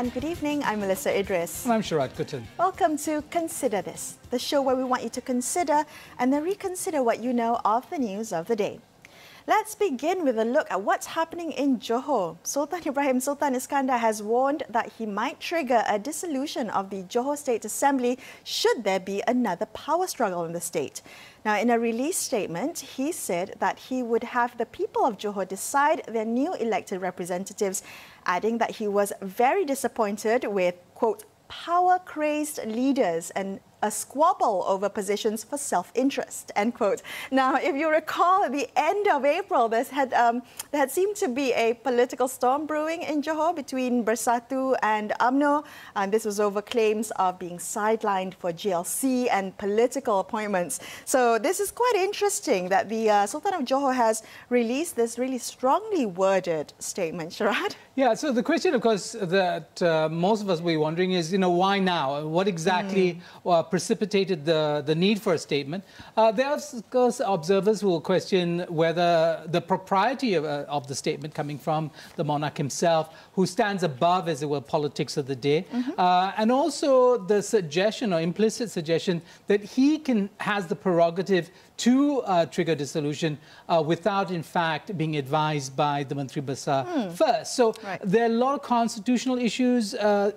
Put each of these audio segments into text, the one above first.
and good evening. I'm Melissa Idris. And I'm Sharad Kuttan. Welcome to Consider This, the show where we want you to consider and then reconsider what you know of the news of the day. Let's begin with a look at what's happening in Johor. Sultan Ibrahim Sultan Iskandar has warned that he might trigger a dissolution of the Johor State Assembly should there be another power struggle in the state. Now, in a release statement, he said that he would have the people of Johor decide their new elected representatives, adding that he was very disappointed with, quote, power-crazed leaders and a squabble over positions for self-interest, end quote. Now, if you recall, at the end of April, there had seemed to be a political storm brewing in Johor between Bersatu and UMNO, and this was over claims of being sidelined for GLC and political appointments. So this is quite interesting that the Sultan of Johor has released this really strongly worded statement. Sharad? Yeah, so the question, of course, that most of us were wondering is, why now? What exactly precipitated the need for a statement? There are, of course, observers who will question whether the propriety of the statement coming from the monarch himself, who stands above, as it were, politics of the day, and also the suggestion or implicit suggestion that he has the prerogative to trigger dissolution without, in fact, being advised by the Menteri Besar first. So there are a lot of constitutional issues at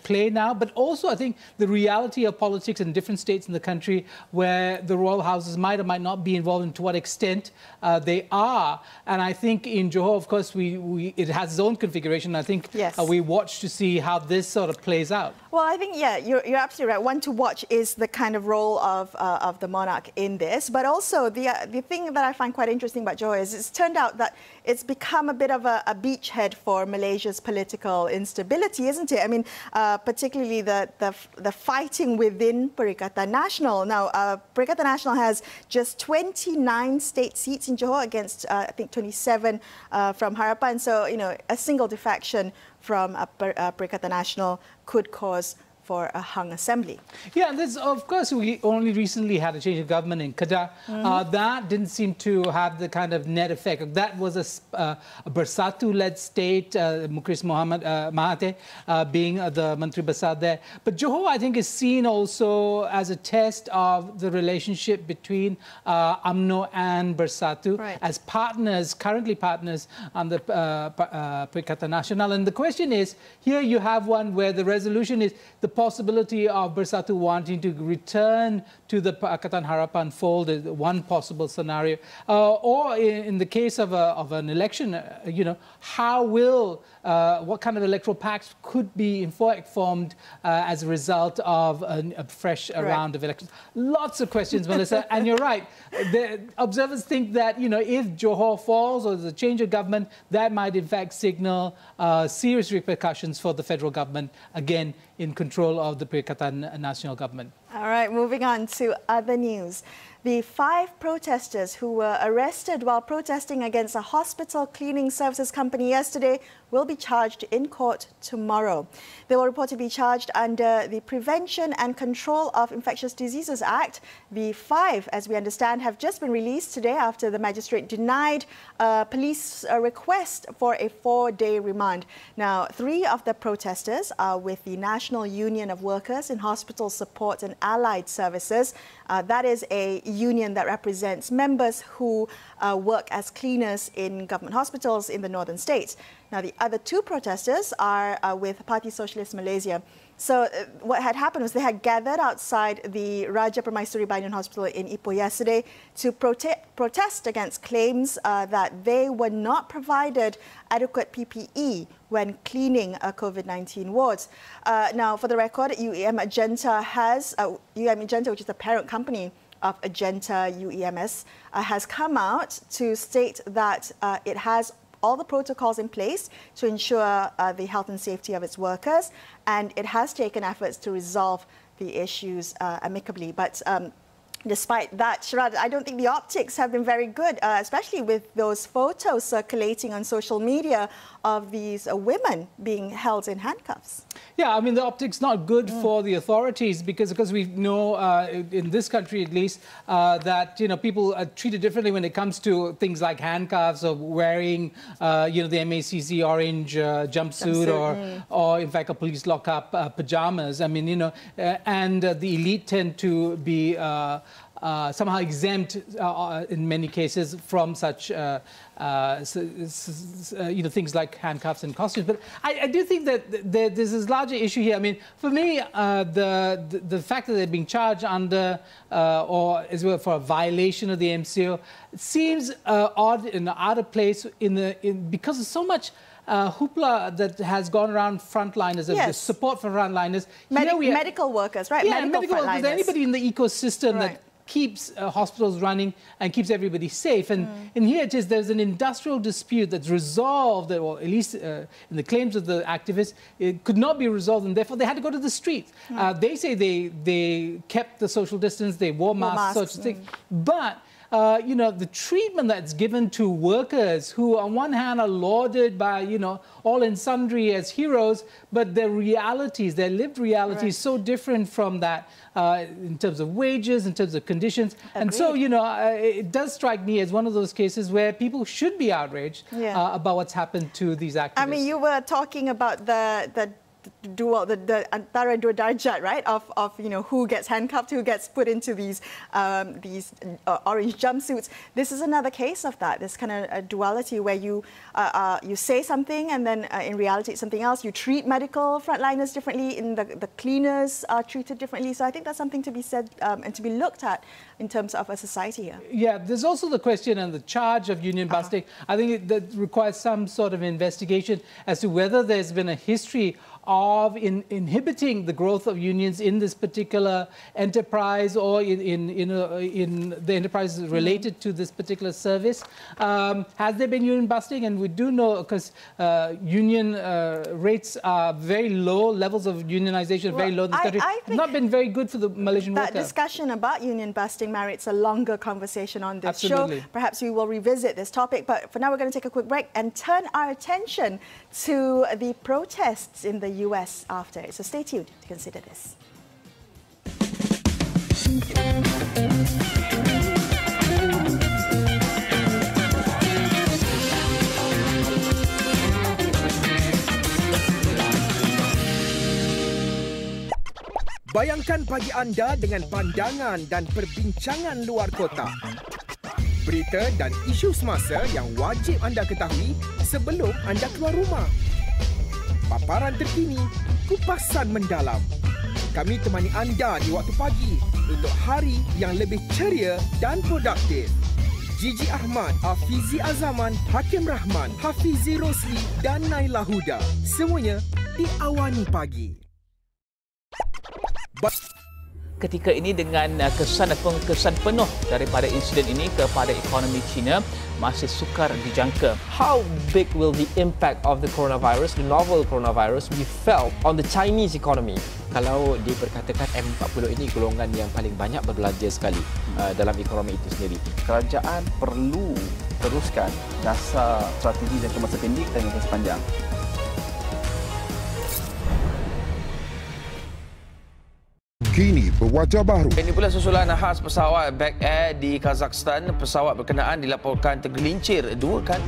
play now, but also I think the reality of politics in different states in the country where the royal houses might or might not be involved and to what extent they are. And I think in Johor, of course, it has its own configuration. I think we watch to see how this sort of plays out. Well, I think, yeah, you're absolutely right. One to watch is the kind of role of the monarch in this. But also, the thing that I find quite interesting about Johor is it's turned out that it's become a bit of a beachhead for Malaysia's political instability, isn't it? I mean, particularly the fighting within Perikatan Nasional. Now, Perikatan Nasional has just 29 state seats in Johor against, I think, 27 from Harapan. So, a single defection from Perikatan Nasional could cause for a hung assembly. Yeah, this, of course, we only recently had a change of government in Kedah. That didn't seem to have the kind of net effect. That was a Bersatu-led state, Mukris Muhammad Mahathir being the Menteri Besar there. But Johor, I think, is seen also as a test of the relationship between UMNO and Bersatu as partners, currently partners on the Perikatan Nasional. And the question is, here you have one where the resolution is the possibility of Bersatu wanting to return to the Pakatan Harapan fold is one possible scenario. Or in the case of an election, what kind of electoral pacts could be formed as a result of a fresh round of elections? Lots of questions, Melissa, and you're right. The observers think that, if Johor falls or there's a change of government, that might in fact signal serious repercussions for the federal government, again, in control of the Perikatan Nasional government. All right, moving on to other news. The 5 protesters who were arrested while protesting against a hospital cleaning services company yesterday will be charged in court tomorrow. They will reportedly be charged under the Prevention and Control of Infectious Diseases Act. The 5, as we understand, have just been released today after the magistrate denied police request for a 4-day remand. Now, 3 of the protesters are with the National Union of Workers in Hospital Support and Allied Services. That is a union that represents members who work as cleaners in government hospitals in the northern states. Now, the other 2 protesters are with Parti Socialist Malaysia. So what had happened was they had gathered outside the Raja Permaisuri Banyan Hospital in Ipoh yesterday to protest against claims that they were not provided adequate PPE when cleaning COVID-19 wards. Now, for the record, UEM Agenta, which is the parent company of Agenta UEMS, has come out to state that it has all the protocols in place to ensure the health and safety of its workers, and it has taken efforts to resolve the issues amicably. But Despite that, Sharad, I don't think the optics have been very good, especially with those photos circulating on social media of these women being held in handcuffs. Yeah, I mean, the optics not good for the authorities because we know, in this country at least, that, people are treated differently when it comes to things like handcuffs or wearing, the MACC orange jumpsuit or in fact, a police lockup pajamas. I mean, and the elite tend to be somehow exempt in many cases from such things like handcuffs and costumes. But I do think that there's this larger issue here. I mean, for me, the fact that they're being charged under or as well for a violation of the MCO seems odd and out of place because of so much hoopla that has gone around frontliners, the support for frontliners. Medical workers, right? Yeah, medical workers, anybody in the ecosystem that keeps hospitals running and keeps everybody safe. And here it is, there's an industrial dispute that's resolved, or at least in the claims of the activists, it could not be resolved, and therefore they had to go to the streets. They say they kept the social distance, they wore masks, such things. But the treatment that's given to workers who, on one hand, are lauded by, all and sundry as heroes, but their realities, their lived reality is so different from that in terms of wages, in terms of conditions. Agreed. And so, it does strike me as one of those cases where people should be outraged about what's happened to these activists. I mean, you were talking about the antara dua darjat, right? Of who gets handcuffed, who gets put into these orange jumpsuits. This is another case of that. This kind of a duality where you say something and then in reality it's something else. You treat medical frontliners differently, in the cleaners are treated differently. So I think that's something to be said and to be looked at in terms of a society here. Yeah, there's also the question and the charge of union busting. I think that requires some sort of investigation as to whether there's been a history of inhibiting the growth of unions in this particular enterprise or in the enterprises related to this particular service. Has there been union busting? And we do know, because union rates are very low, levels of unionization are very low in this country. Have not been very good for the Malaysian worker. That discussion about union busting merits a longer conversation on this show. Perhaps we will revisit this topic, but for now we're going to take a quick break and turn our attention to the protests in the US after it. So stay tuned to consider this. Bayangkan pagi anda dengan pandangan dan perbincangan luar kota. Berita dan isu semasa yang wajib anda ketahui sebelum anda keluar rumah. Paparan terkini, kupasan mendalam. Kami temani anda di waktu pagi untuk hari yang lebih ceria dan produktif. Gigi Ahmad, Afizi Azaman, Hakim Rahman, Hafizi Rosli dan Naila Huda. Semuanya di Awani Pagi. Ketika ini dengan kesan penuh daripada insiden ini kepada ekonomi China masih sukar dijangka. How big will the impact of the coronavirus, the novel coronavirus, be felt on the Chinese economy? Kalau diperkatakan M40 ini golongan yang paling banyak berbelanja sekali dalam ekonomi itu sendiri. Kerajaan perlu teruskan dasar strategi dan masa pendek dan jangka sepanjang. Kini berwajah baru. Ini pula susulan khas pesawat Back Air di Kazakhstan. Pesawat berkenaan dilaporkan tergelincir 2 kali.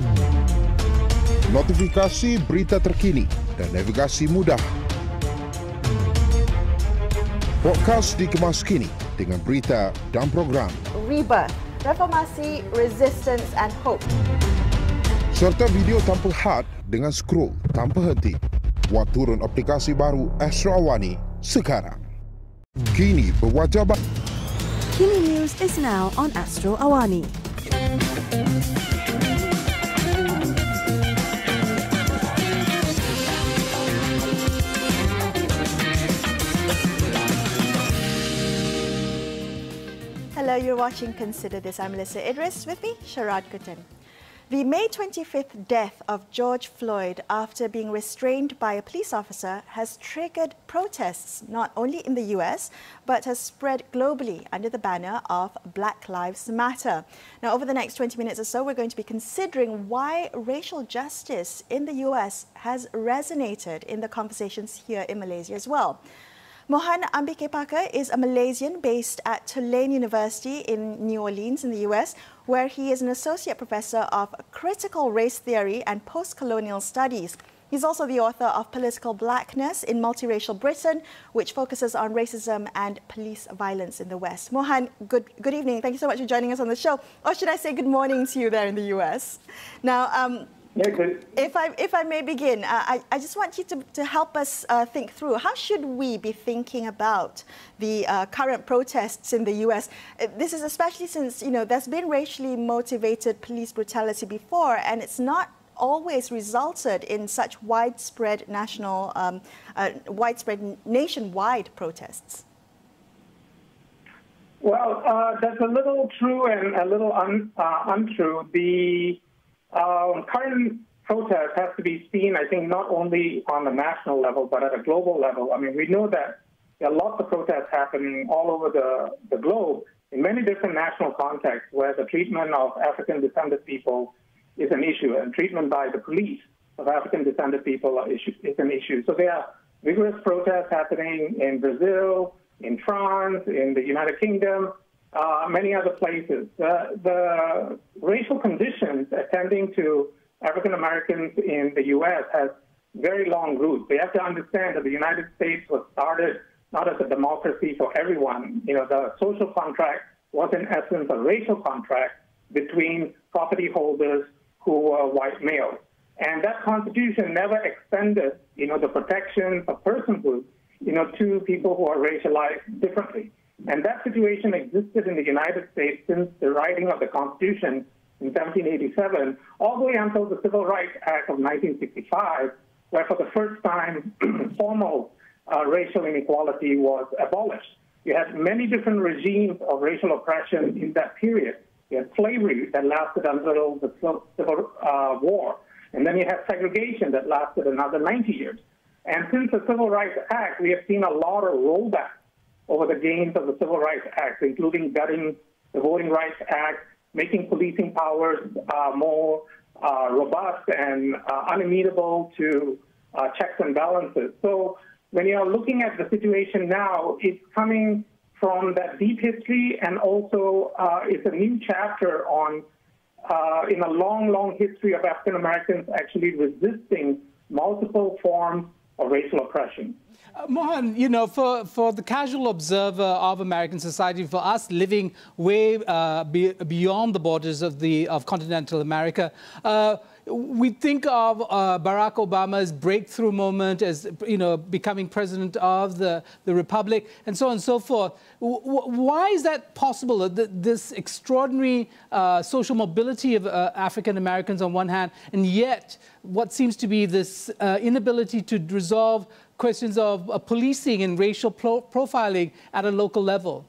Notifikasi berita terkini dan navigasi mudah. Podcast dikemas kini dengan berita dan program. Rebirth, Reformasi, Resistance and Hope. Serta video tanpa had dengan scroll tanpa henti. Buat turun aplikasi baru Astro AWANI sekarang. Kini berwajah baru. Kini News is now on Astro AWANI. Hello, you're watching Consider This. I'm Melissa Idris. With me, Sharad Kutan. The May 25th death of George Floyd after being restrained by a police officer has triggered protests not only in the US but has spread globally under the banner of Black Lives Matter. Now, over the next 20 minutes or so, we're going to be considering why racial justice in the US has resonated in the conversations here in Malaysia as well. Mohan Ambikepaka is a Malaysian based at Tulane University in New Orleans in the US, where he is an associate professor of critical race theory and post-colonial studies. He's also the author of Political Blackness in Multiracial Britain, which focuses on racism and police violence in the West. Mohan, good evening. Thank you so much for joining us on the show. Or should I say good morning to you there in the US? Now, if I may begin, I just want you to help us think through, how should we be thinking about the current protests in the US? This is especially since, there's been racially motivated police brutality before, and it's not always resulted in such widespread nationwide protests. Well, that's a little true and a little untrue. The current protest has to be seen, I think, not only on the national level, but at a global level. I mean, we know that there are lots of protests happening all over the globe in many different national contexts where the treatment of African-descended people is an issue, and treatment by the police of African-descended people is an issue. So there are vigorous protests happening in Brazil, in France, in the United Kingdom, many other places. The racial conditions attending to African Americans in the U.S. has very long roots. We have to understand that the United States was started not as a democracy for everyone. The social contract was in essence a racial contract between property holders who were white males. And that constitution never extended, the protections of personhood, to people who are racialized differently. And that situation existed in the United States since the writing of the Constitution in 1787, all the way until the Civil Rights Act of 1965, where for the first time formal racial inequality was abolished. You had many different regimes of racial oppression in that period. You had slavery that lasted until the Civil War. And then you had segregation that lasted another 90 years. And since the Civil Rights Act, we have seen a lot of rollback over the gains of the Civil Rights Act, including gutting the Voting Rights Act, making policing powers more robust and unamenable to checks and balances. So when you're looking at the situation now, it's coming from that deep history, and also it's a new chapter on in a long, long history of African Americans actually resisting multiple forms of racial oppression. Mohan, for the casual observer of American society, for us living way beyond the borders of continental America, we think of Barack Obama's breakthrough moment as, becoming president of the Republic, and so on and so forth. Why is that possible? This extraordinary social mobility of African Americans on one hand, and yet what seems to be this inability to resolve questions of policing and racial profiling at a local level?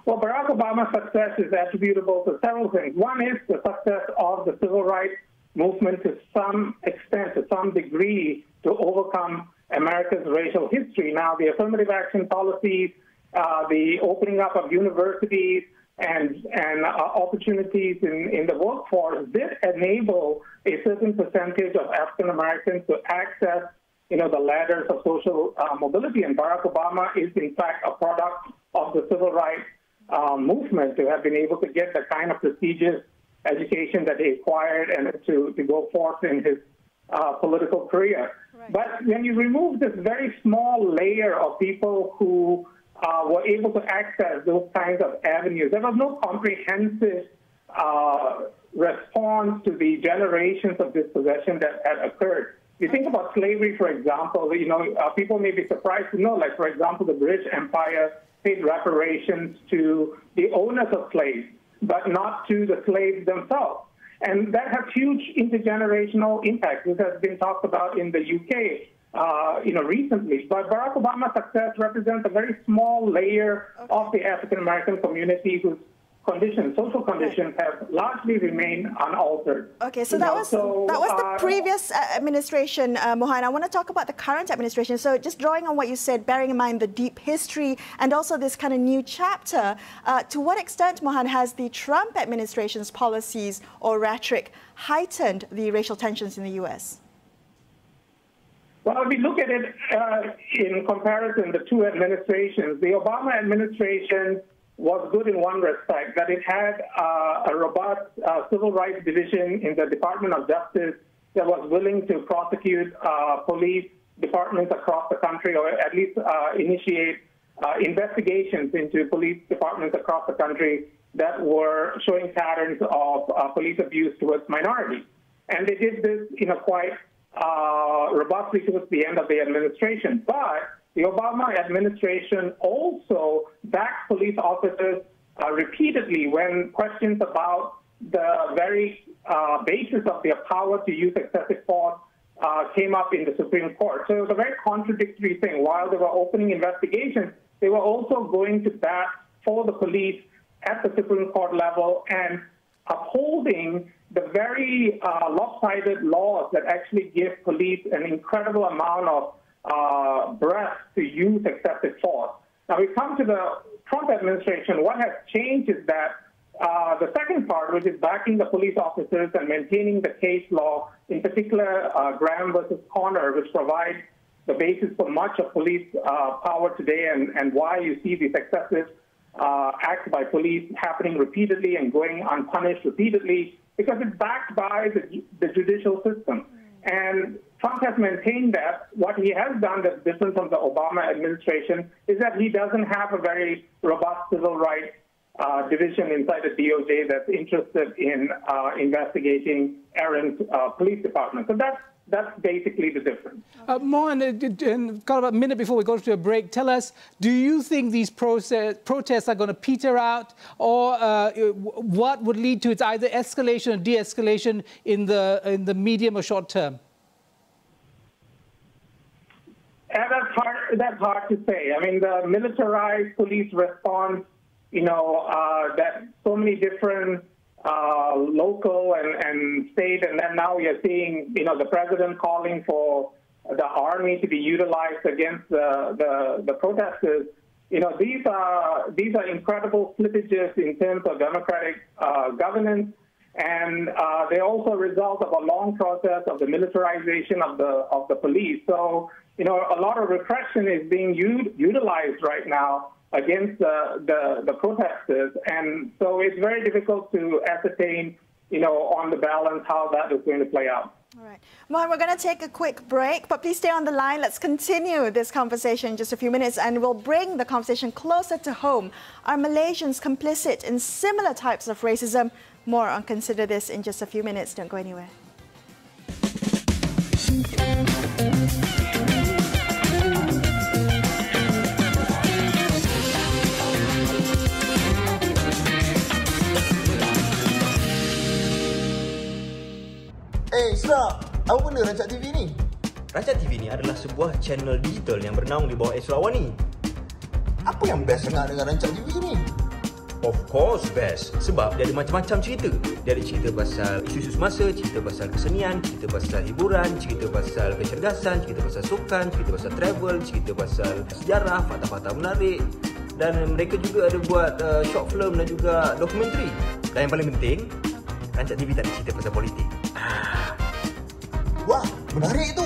Well, Barack Obama's success is attributable to several things. One is the success of the civil rights movement to some extent, to some degree, to overcome America's racial history. Now, the affirmative action policies, the opening up of universities and opportunities in the workforce did enable a certain percentage of African Americans to access, the ladders of social mobility. And Barack Obama is, in fact, a product of the civil rights movement to have been able to get the kind of prestigious education that he acquired and to go forth in his political career. Right. But when you remove this very small layer of people who were able to access those kinds of avenues, there was no comprehensive response to the generations of dispossession that had occurred. You think about slavery, for example, people may be surprised to know, like, for example, the British Empire paid reparations to the owners of slaves, but not to the slaves themselves. And that has huge intergenerational impact. This has been talked about in the UK, recently. But Barack Obama's success represents a very small layer of the African-American community whose conditions, social conditions, have largely remained unaltered. Okay, so that was the previous administration, Mohan. I want to talk about the current administration. So just drawing on what you said, bearing in mind the deep history and also this kind of new chapter, to what extent, Mohan, has the Trump administration's policies or rhetoric heightened the racial tensions in the US? Well, if we look at it in comparison, the two administrations, the Obama administration was good in one respect, that it had a robust civil rights division in the Department of Justice that was willing to prosecute police departments across the country, or at least initiate investigations into police departments across the country that were showing patterns of police abuse towards minorities. And they did this in a quite robustly towards the end of the administration. But the Obama administration also backed police officers repeatedly when questions about the very basis of their power to use excessive force came up in the Supreme Court. So it was a very contradictory thing. While they were opening investigations, they were also going to bat for the police at the Supreme Court level and upholding the very lopsided laws that actually give police an incredible amount of breadth to use excessive force. Now we come to the Trump administration. What has changed is that the second part, which is backing the police officers and maintaining the case law, in particular Graham versus Connor, which provides the basis for much of police power today and why you see these excessive acts by police happening repeatedly and going unpunished repeatedly, because it's backed by the judicial system. And Trump has maintained that. What he has done that's different from the Obama administration is that he doesn't have a very robust civil rights division inside the DOJ that's interested in investigating errant police departments. So that's basically the difference. Mohan, got about a minute before we go to a break. Tell us, do you think these protests are going to peter out, or what would lead to its either escalation or de-escalation in the medium or short term? That's hard to say. I mean, the militarized police response, that so many different local and state, and then now we are seeing, the president calling for the army to be utilized against the protesters. These are incredible slippages in terms of democratic governance, and they also result of a long process of the militarization of the police. So, a lot of repression is being utilized right now against the protesters, and so it's very difficult to ascertain, on the balance, how that is going to play out. All right. Mohan, we're going to take a quick break, but please stay on the line. Let's continue this conversation in just a few minutes, and we'll bring the conversation closer to home. Are Malaysians complicit in similar types of racism? More on Consider This in just a few minutes. Don't go anywhere. Isra, apa benda Rancak TV ni? Rancak TV ni adalah sebuah channel digital yang bernaung di bawah Astro AWANI. Apa yang best sangat dengan Rancak TV ni? Of course best, sebab dia ada macam-macam cerita. Dia ada cerita pasal isu-isu semasa, cerita pasal kesenian, cerita pasal hiburan, cerita pasal kecergasan, cerita pasal sukan, cerita pasal travel, cerita pasal sejarah, fakta-fakta menarik. Dan mereka juga ada buat short film dan juga dokumentari. Dan yang paling penting, Rancak TV tak ada cerita pasal politik. Wah, menarik tu.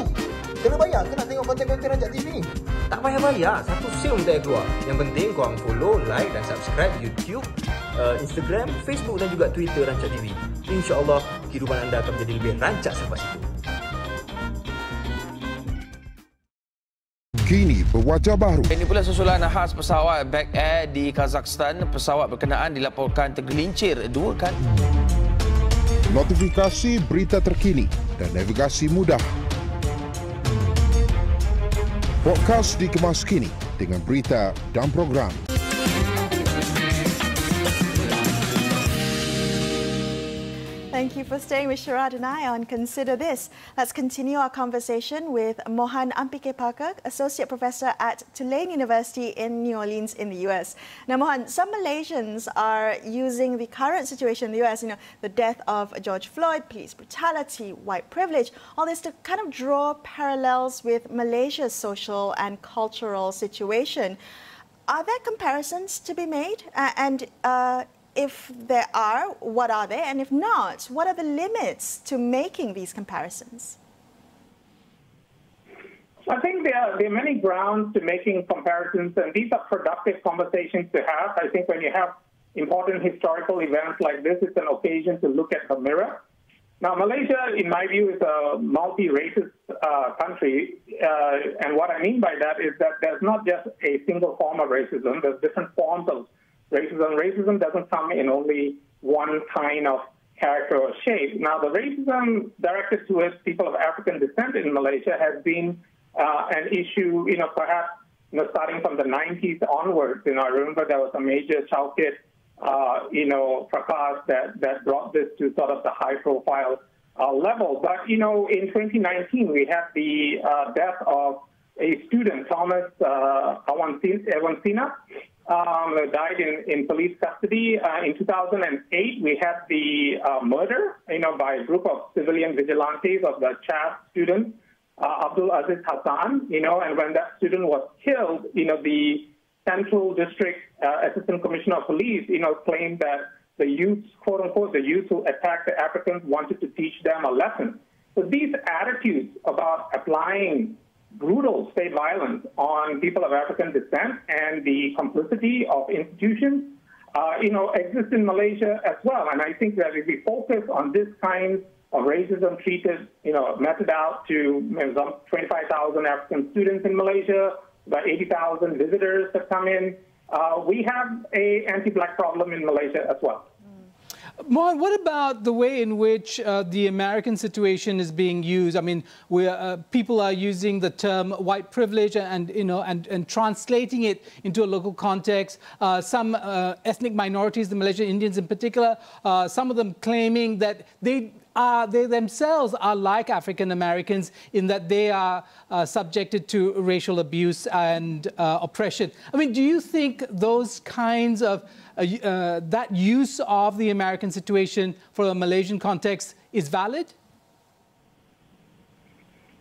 Kena bayar ke nak tengok konten-konten Rancak TV ni? Tak payah bayar, satu sen pun tak keluar. Yang penting korang follow, like dan subscribe YouTube, Instagram, Facebook dan juga Twitter Rancak TV. InsyaAllah kehidupan anda akan menjadi lebih rancak sampai situ. Kini berwajah baru. Ini pula susulan khas pesawat Back Air di Kazakhstan. Pesawat berkenaan dilaporkan tergelincir 2 kali. Notifikasi berita terkini dan navigasi mudah. Podcast dikemas kini dengan berita dan program. Thank Thank you for staying with Sharad and I on Consider This. Let's continue our conversation with Mohan Ampike-Parker, Associate Professor at Tulane University in New Orleans in the US. Now, Mohan, some Malaysians are using the current situation in the US, the death of George Floyd, police brutality, white privilege, all this to kind of draw parallels with Malaysia's social and cultural situation. Are there comparisons to be made? If there are, what are they? And if not, what are the limits to making these comparisons? I think there are many grounds to making comparisons, and these are productive conversations to have. I think when you have important historical events like this, it's an occasion to look at the mirror. Now, Malaysia, in my view, is a multi-racist country, and what I mean by that is that there's not just a single form of racism. There's different forms of racism. Racism doesn't come in only one kind of character or shape. Now, the racism directed towards people of African descent in Malaysia has been an issue, perhaps, starting from the 90s onwards. I remember there was a major chowkit, fracas that brought this to sort of the high-profile level. But, in 2019, we had the death of a student, Thomas Awansina, died in police custody. In 2008, we had the murder, by a group of civilian vigilantes of the CHAS student, Abdul Aziz Hassan, and when that student was killed, the Central District Assistant Commissioner of Police, claimed that the youth, quote unquote, the youth who attacked the Africans wanted to teach them a lesson. So these attitudes about applying brutal state violence on people of African descent and the complicity of institutions, exist in Malaysia as well. And I think that if we focus on this kind of racism treated, meted out to 25,000 African students in Malaysia, about 80,000 visitors that come in, we have an anti-black problem in Malaysia as well. Mohan, what about the way in which the American situation is being used? I mean, people are using the term white privilege and translating it into a local context. Some ethnic minorities, the Malaysian Indians in particular, some of them claiming that they themselves are like African Americans in that they are subjected to racial abuse and oppression. I mean, do you think those kinds of that use of the American situation for a Malaysian context is valid?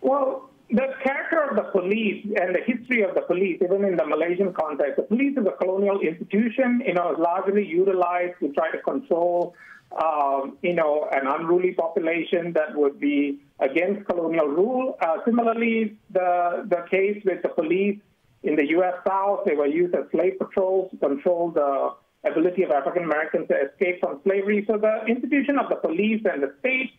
Well, the character of the police and the history of the police, even in the Malaysian context, the police is a colonial institution, largely utilized to try to control an unruly population that would be against colonial rule. Similarly, the case with the police in the U.S. South, they were used as slave patrols to control the ability of African Americans to escape from slavery. So the institution of the police and the state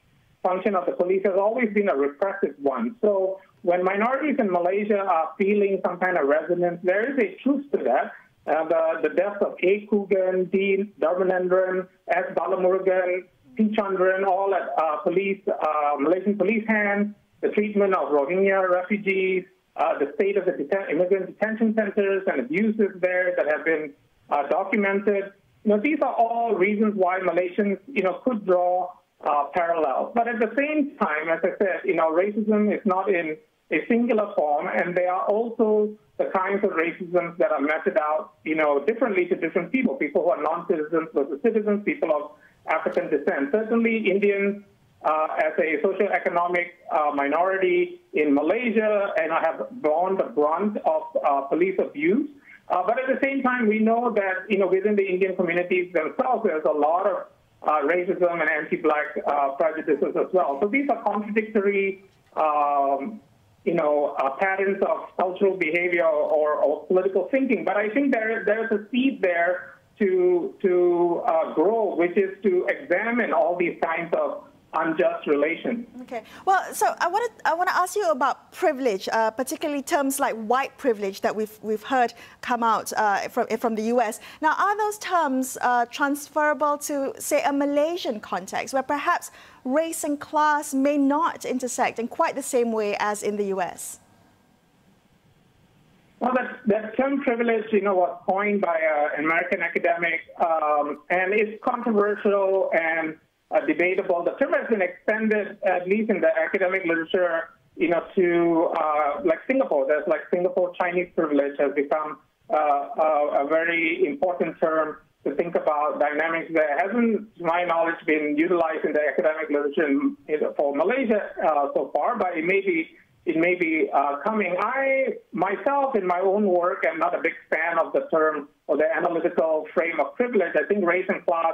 function of the police has always been a repressive one. So when minorities in Malaysia are feeling some kind of resonance, there is a truth to that. The deaths of A. Kugan, D. Darmanendran, S. Balamurugan, P. Chandran, all at Malaysian police hands, the treatment of Rohingya refugees, the state of the immigrant detention centers and abuses there that have been documented. These are all reasons why Malaysians, could draw parallels. But at the same time, as I said, racism is not in a singular form, and there are also the kinds of racism that are meted out, differently to different people who are non-citizens versus citizens, people of African descent. Certainly, Indians as a socioeconomic minority in Malaysia and have borne the brunt of police abuse. But at the same time, we know that, within the Indian communities themselves, there's a lot of racism and anti-black prejudices as well. So these are contradictory, patterns of cultural behavior or political thinking. But I think there's a seed there to grow, which is to examine all these kinds of unjust relations. Okay. Well, so I want to ask you about privilege, particularly terms like white privilege that we've heard come out from the US. Now, are those terms transferable to, say, a Malaysian context, where perhaps race and class may not intersect in quite the same way as in the US? Well, that term privilege, was coined by an American academic, and it's controversial and debatable. The term has been extended, at least in the academic literature, to like Singapore. There's like Singapore Chinese privilege has become a very important term to think about dynamics that hasn't, to my knowledge, been utilized in the academic literature for Malaysia so far, but it may be coming. I, myself, in my own work, am not a big fan of the term or the analytical frame of privilege. I think race and class,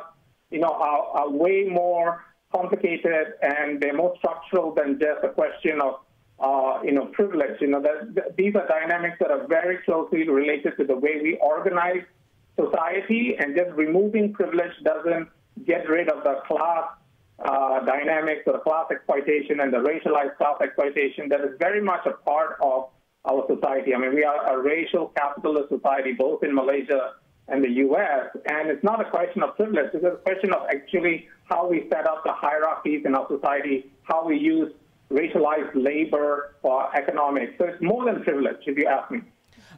are way more complicated and they're more structural than just a question of, privilege. These are dynamics that are very closely related to the way we organize society, and just removing privilege doesn't get rid of the class dynamics or the class exploitation and the racialized class exploitation that is very much a part of our society. I mean, we are a racial capitalist society, both in Malaysia and the U.S., and it's not a question of privilege. It's a question of actually how we set up the hierarchies in our society, how we use racialized labor for economics. So it's more than privilege, if you ask me.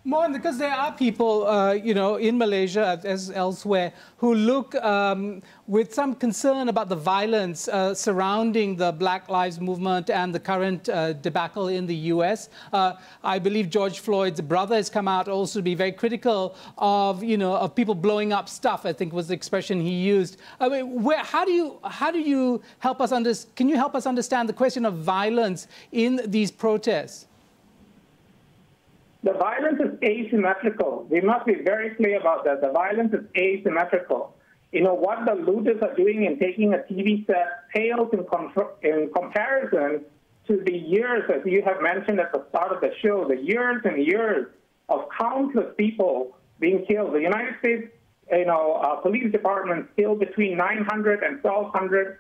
Mohan, because there are people, in Malaysia as elsewhere, who look with some concern about the violence surrounding the Black Lives Movement and the current debacle in the US. I believe George Floyd's brother has come out also to be very critical of, of people blowing up stuff, I think was the expression he used. I mean, how do you help us can you help us understand the question of violence in these protests? The violence is asymmetrical. We must be very clear about that. The violence is asymmetrical. What the looters are doing in taking a TV set pales in comparison to the years, as you have mentioned at the start of the show, the years and years of countless people being killed. The United States, police departments kill between 900 and 1,200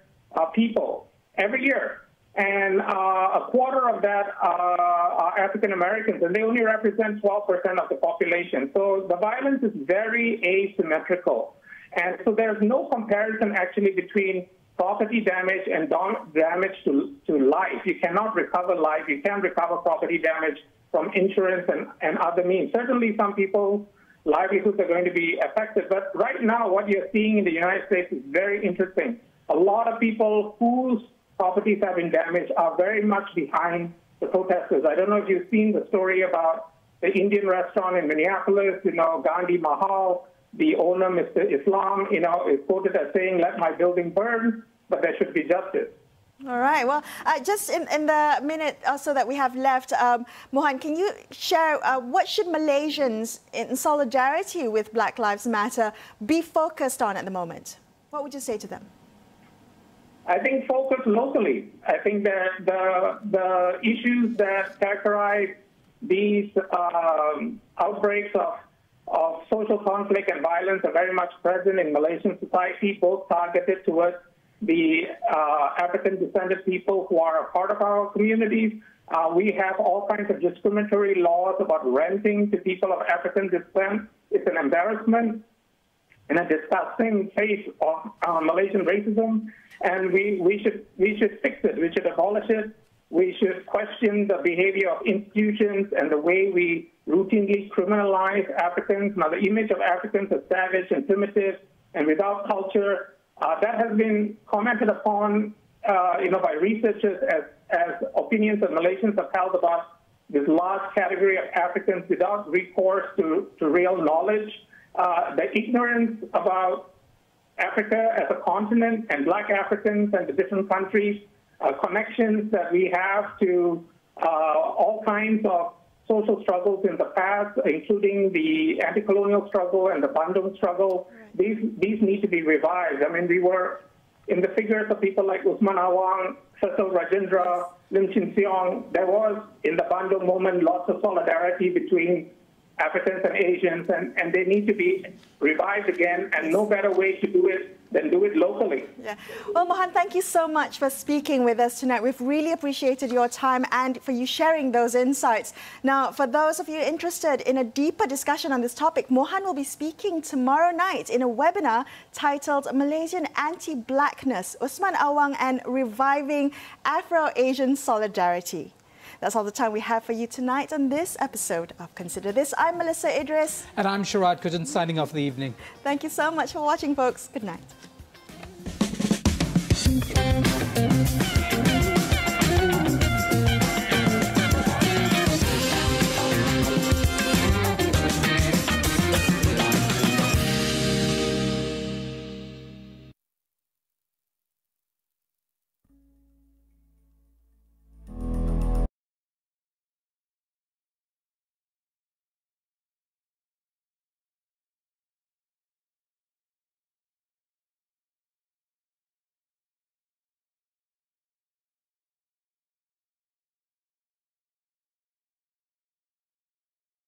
people every year. And a quarter of that are African Americans, and they only represent 12% of the population. So the violence is very asymmetrical. And so there's no comparison actually between property damage and damage to life. You cannot recover life. You can't recover property damage from insurance and other means. Certainly some people's livelihoods are going to be affected. But right now, what you're seeing in the United States is very interesting. A lot of people whose properties have been damaged are very much behind the protesters. I don't know if you've seen the story about the Indian restaurant in Minneapolis, Gandhi Mahal. The owner, Mr. Islam, is quoted as saying, "Let my building burn, but there should be justice." All right. Well, just in the minute or so that we have left, Mohan, can you share what should Malaysians, in solidarity with Black Lives Matter, be focused on at the moment? What would you say to them? I think focus locally. I think that the issues that characterize these outbreaks of social conflict and violence are very much present in Malaysian society, both targeted towards the African-descended people who are a part of our communities. We have all kinds of discriminatory laws about renting to people of African descent. It's an embarrassment and a disgusting face of Malaysian racism, and we should fix it. We should abolish it. We should question the behavior of institutions and the way we routinely criminalize Africans. Now, the image of Africans as savage and primitive and without culture, that has been commented upon, by researchers as opinions that Malaysians have held about this large category of Africans without recourse to real knowledge. The ignorance about Africa as a continent and Black Africans and the different countries, connections that we have to all kinds of social struggles in the past, including the anti-colonial struggle and the Bandung struggle. These need to be revived. I mean, we were in the figures of people like Usman Awang, Cecil Rajendra, Lim Chin Siong. There was, in the Bandung moment, lots of solidarity between Africans and Asians, and they need to be revived again, and no better way to do it than do it locally. Yeah. Well, Mohan, thank you so much for speaking with us tonight. We've really appreciated your time and for you sharing those insights. Now, for those of you interested in a deeper discussion on this topic, Mohan will be speaking tomorrow night in a webinar titled Malaysian Anti-Blackness, Usman Awang and Reviving Afro-Asian Solidarity. That's all the time we have for you tonight on this episode of Consider This. I'm Melissa Idris. And I'm Sharad Kujan, signing off for the evening. Thank you so much for watching, folks. Good night.